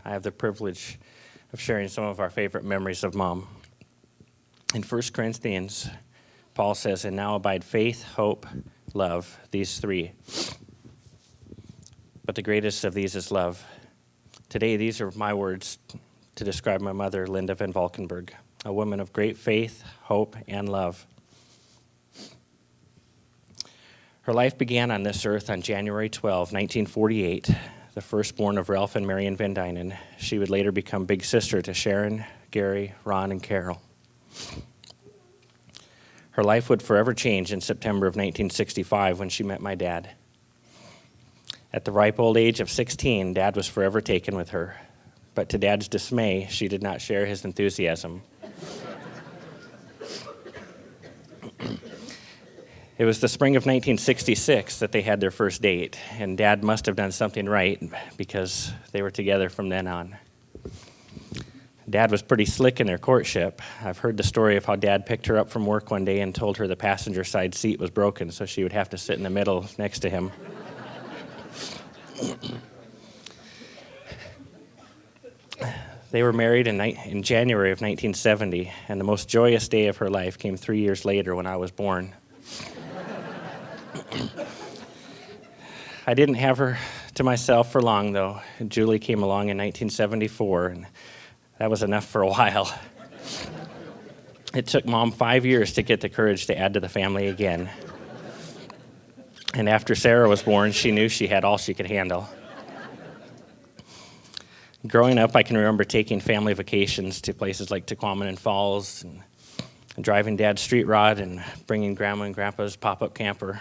I have the privilege of sharing some of our favorite memories of Mom. In 1 Corinthians, Paul says, "And now abide faith, hope, love, these three. But the greatest of these is love." Today, these are my words to describe my mother, Linda Van Valkenburg, a woman of great faith, hope, and love. Her life began on this earth on January 12, 1948, the firstborn of Ralph and Marion Van Dynen. She would later become big sister to Sharon, Gary, Ron, and Carol. Her life would forever change in September of 1965 when she met my dad. At the ripe old age of 16, Dad was forever taken with her. But to Dad's dismay, she did not share his enthusiasm. It was the spring of 1966 that they had their first date, and Dad must have done something right because they were together from then on. Dad was pretty slick in their courtship. I've heard the story of how Dad picked her up from work one day and told her the passenger side seat was broken, so she would have to sit in the middle next to him. They were married in January of 1970, and the most joyous day of her life came 3 years later when I was born. I didn't have her to myself for long, though. Julie came along in 1974, and that was enough for a while. It took Mom 5 years to get the courage to add to the family again. And after Sarah was born, she knew she had all she could handle. Growing up, I can remember taking family vacations to places like Tequamanen Falls and driving Dad's street rod and bringing Grandma and Grandpa's pop-up camper.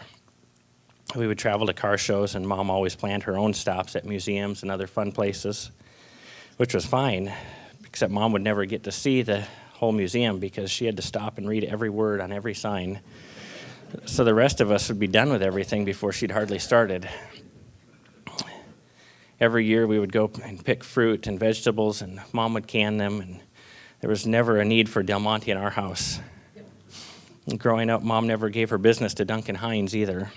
We would travel to car shows, and Mom always planned her own stops at museums and other fun places, which was fine, except Mom would never get to see the whole museum because she had to stop and read every word on every sign. So the rest of us would be done with everything before she'd hardly started. Every year we would go and pick fruit and vegetables, and Mom would can them, and there was never a need for Del Monte in our house. Growing up, Mom never gave her business to Duncan Hines either.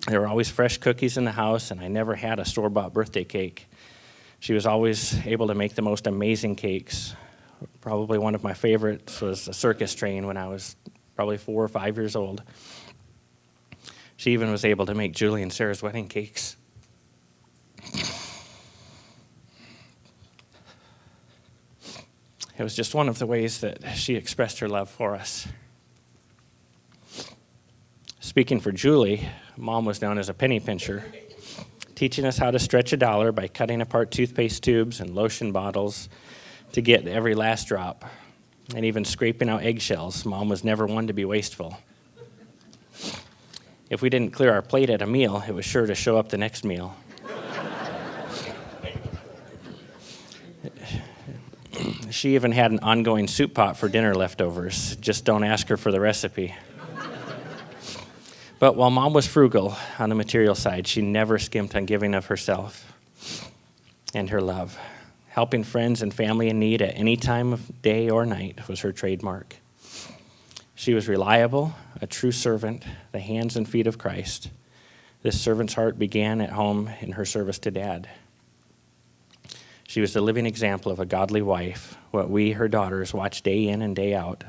There were always fresh cookies in the house, and I never had a store-bought birthday cake. She was always able to make the most amazing cakes. Probably one of my favorites was a circus train when I was probably 4 or 5 years old. She even was able to make Julie and Sarah's wedding cakes. It was just one of the ways that she expressed her love for us. Speaking for Julie, Mom was known as a penny pincher, teaching us how to stretch a dollar by cutting apart toothpaste tubes and lotion bottles to get every last drop, and even scraping out eggshells. Mom was never one to be wasteful. If we didn't clear our plate at a meal, it was sure to show up the next meal. She even had an ongoing soup pot for dinner leftovers. Just don't ask her for the recipe. But while Mom was frugal on the material side, she never skimped on giving of herself and her love. Helping friends and family in need at any time of day or night was her trademark. She was reliable, a true servant, the hands and feet of Christ. This servant's heart began at home in her service to Dad. She was the living example of a godly wife. What we, her daughters, watch day in and day out,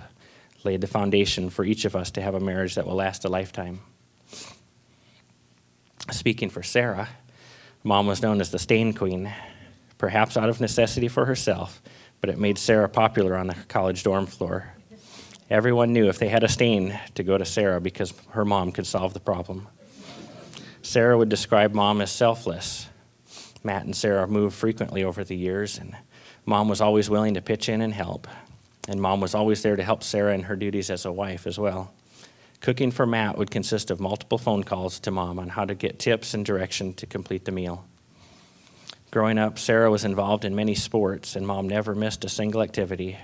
laid the foundation for each of us to have a marriage that will last a lifetime. Speaking for Sarah, Mom was known as the stain queen, perhaps out of necessity for herself, but it made Sarah popular on the college dorm floor. Everyone knew if they had a stain to go to Sarah because her mom could solve the problem. Sarah would describe Mom as selfless. Matt and Sarah moved frequently over the years, and Mom was always willing to pitch in and help. And Mom was always there to help Sarah in her duties as a wife as well. Cooking for Matt would consist of multiple phone calls to Mom on how to get tips and direction to complete the meal. Growing up, Sarah was involved in many sports, and Mom never missed a single activity.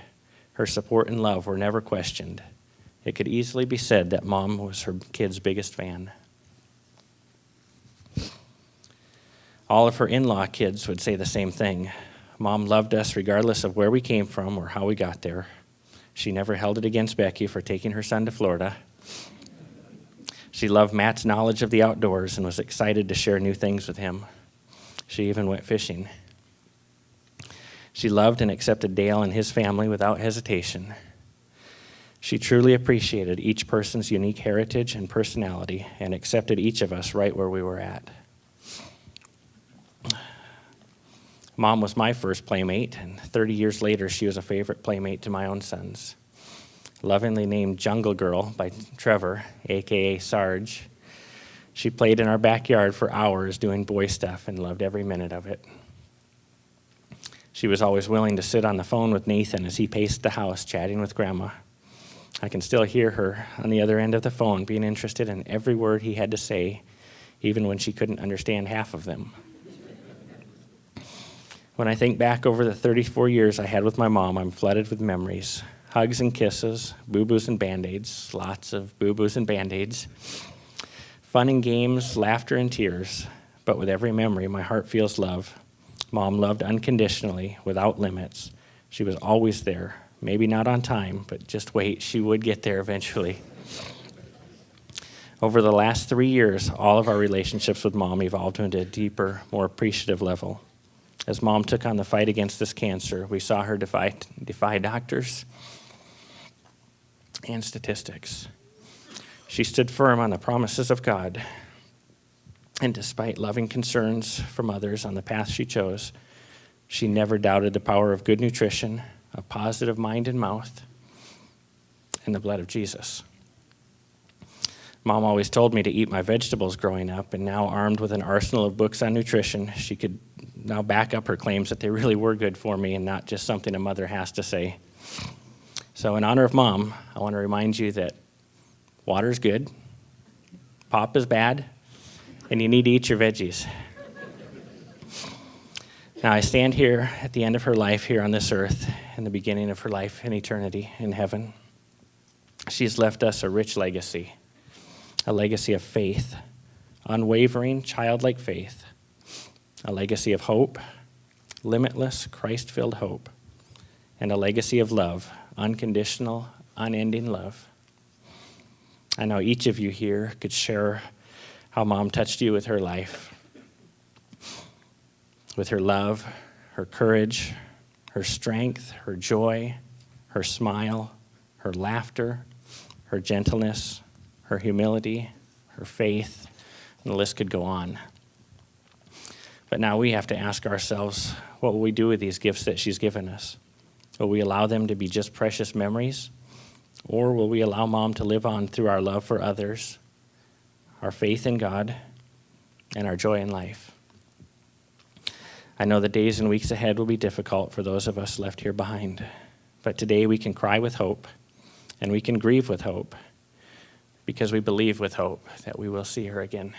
Her support and love were never questioned. It could easily be said that Mom was her kid's biggest fan. All of her in-law kids would say the same thing. Mom loved us regardless of where we came from or how we got there. She never held it against Becky for taking her son to Florida. She loved Matt's knowledge of the outdoors and was excited to share new things with him. She even went fishing. She loved and accepted Dale and his family without hesitation. She truly appreciated each person's unique heritage and personality and accepted each of us right where we were at. Mom was my first playmate, and 30 years later, she was a favorite playmate to my own sons. Lovingly named Jungle Girl by Trevor, a.k.a. Sarge, she played in our backyard for hours doing boy stuff and loved every minute of it. She was always willing to sit on the phone with Nathan as he paced the house chatting with Grandma. I can still hear her on the other end of the phone being interested in every word he had to say, even when she couldn't understand half of them. When I think back over the 34 years I had with my mom, I'm flooded with memories. Hugs and kisses, boo-boos and Band-Aids, lots of boo-boos and Band-Aids. Fun and games, laughter and tears. But with every memory, my heart feels love. Mom loved unconditionally, without limits. She was always there. Maybe not on time, but just wait, she would get there eventually. Over the last 3 years, all of our relationships with Mom evolved into a deeper, more appreciative level. As Mom took on the fight against this cancer, we saw her defy doctors and statistics. She stood firm on the promises of God, and despite loving concerns from others on the path she chose, she never doubted the power of good nutrition, a positive mind and mouth, and the blood of Jesus. Mom always told me to eat my vegetables growing up, and now armed with an arsenal of books on nutrition, she could now back up her claims that they really were good for me and not just something a mother has to say. So in honor of Mom, I want to remind you that water's good, pop is bad, and you need to eat your veggies. Now I stand here at the end of her life here on this earth and the beginning of her life in eternity in heaven. She's left us a rich legacy, a legacy of faith, unwavering, childlike faith, a legacy of hope, limitless, Christ-filled hope, and a legacy of love, unconditional, unending love. I know each of you here could share how Mom touched you with her life, with her love, her courage, her strength, her joy, her smile, her laughter, her gentleness, her humility, her faith, and the list could go on. But now we have to ask ourselves, what will we do with these gifts that she's given us? Will we allow them to be just precious memories? Or will we allow Mom to live on through our love for others, our faith in God, and our joy in life? I know the days and weeks ahead will be difficult for those of us left here behind. But today we can cry with hope, and we can grieve with hope, because we believe with hope that we will see her again.